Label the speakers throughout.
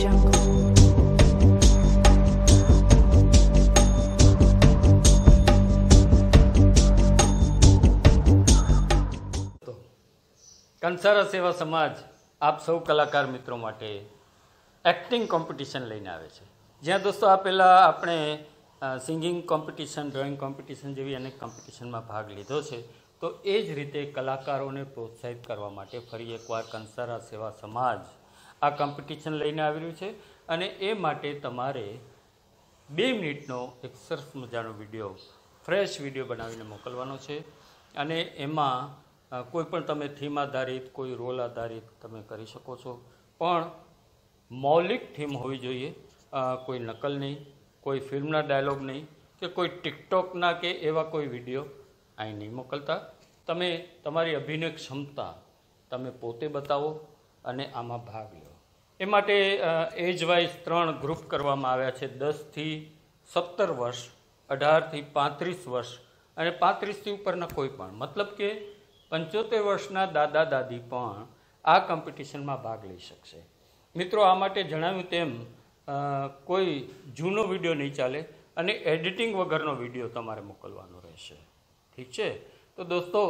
Speaker 1: Jungle.
Speaker 2: Kansara સેવા સમાજ આપ સૌ કલાકાર મિત્રો માટે એક્ટિંગ કોમ્પિટિશન લઈને આવે છે, જ્યાં દોસ્તો આ પહેલાં આપણે સિંગિંગ કોમ્પિટિશન, ડ્રોઈંગ કોમ્પિટિશન જેવી અનેક કોમ્પિટિશનમાં ભાગ લીધો છે. તો એ જ રીતે કલાકારોને પ્રોત્સાહિત કરવા માટે ફરી એકવાર કંસારા સેવા સમાજ આ કોમ્પિટિશન લઈને આવી રહ્યું છે. અને એ માટે તમારે 2 મિનિટનો એક સરસ મજાનો વિડીયો, ફ્રેશ વિડીયો બનાવીને મોકલવાનો છે. અને એમાં કોઈ પણ તમે થીમ આધારિત, કોઈ રોલ આધારિત તમે કરી શકો છો, પણ મૌલિક થીમ હોવી જોઈએ. કોઈ નકલ નહીં, કોઈ ફિલ્મના ડાયલોગ નહીં, કે કોઈ ટિકટોકના કે એવા કોઈ વિડીયો અહીં નહીં મોકલતા. તમે તમારી અભિનય ક્ષમતા તમે પોતે બતાવો અને આમાં ભાગ લો. એ માટે એજ વાઇઝ 3 ગ્રુપ કરવામાં આવ્યા છે. 10 થી 17 વર્ષ, 18 થી 35 વર્ષ અને 35 થી ઉપરના કોઈ પણ, મતલબ કે 75 વર્ષના દાદા દાદી પણ આ કોમ્પિટિશનમાં ભાગ લઈ શકશે. મિત્રો, આ માટે જણાવ્યું તેમ કોઈ જૂનો વિડીયો નહીં ચાલે અને એડિટિંગ વગરનો વિડીયો તમારે મોકલવાનો રહેશે. ઠીક છે? તો દોસ્તો,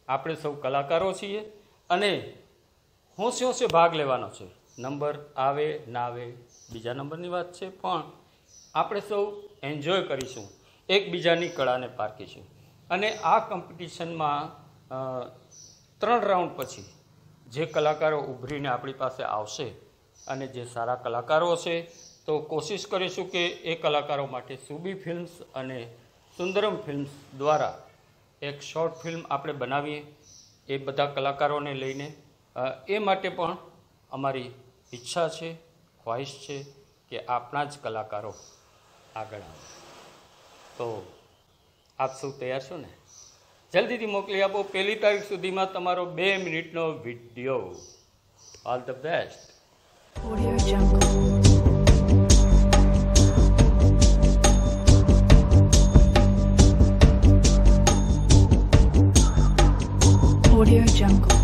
Speaker 2: આપણે સૌ કલાકારો છીએ અને હોંશે હોંશે ભાગ લેવાનો છે. નંબર આવે ના આવે બીજા નંબરની વાત છે, પણ આપણે સૌ એન્જોય કરીશું, એકબીજાની કળાને પારખીશું. અને આ કોમ્પિટિશનમાં 3 રાઉન્ડ પછી જે કલાકારો ઉભરીને આપણી પાસે આવશે અને જે સારા કલાકારો હશે, તો કોશિશ કરીશું કે એ કલાકારો માટે સુબી ફિલ્મ્સ અને સુંદરમ ફિલ્મ્સ દ્વારા એક શોર્ટ ફિલ્મ આપણે બનાવીએ, એ બધા કલાકારોને લઈને. એ માટે પણ અમારી ઈચ્છા છે, ખ્વાહિશ છે કે આપણા જ કલાકારો આગળ આવે. તો આપ સૌ તૈયાર છો ને? જલ્દીથી મોકલી આપો 1લી તારીખ સુધીમાં તમારો 2 મિનિટનો video. All the best.
Speaker 1: Audio Jungle. Audio Jungle.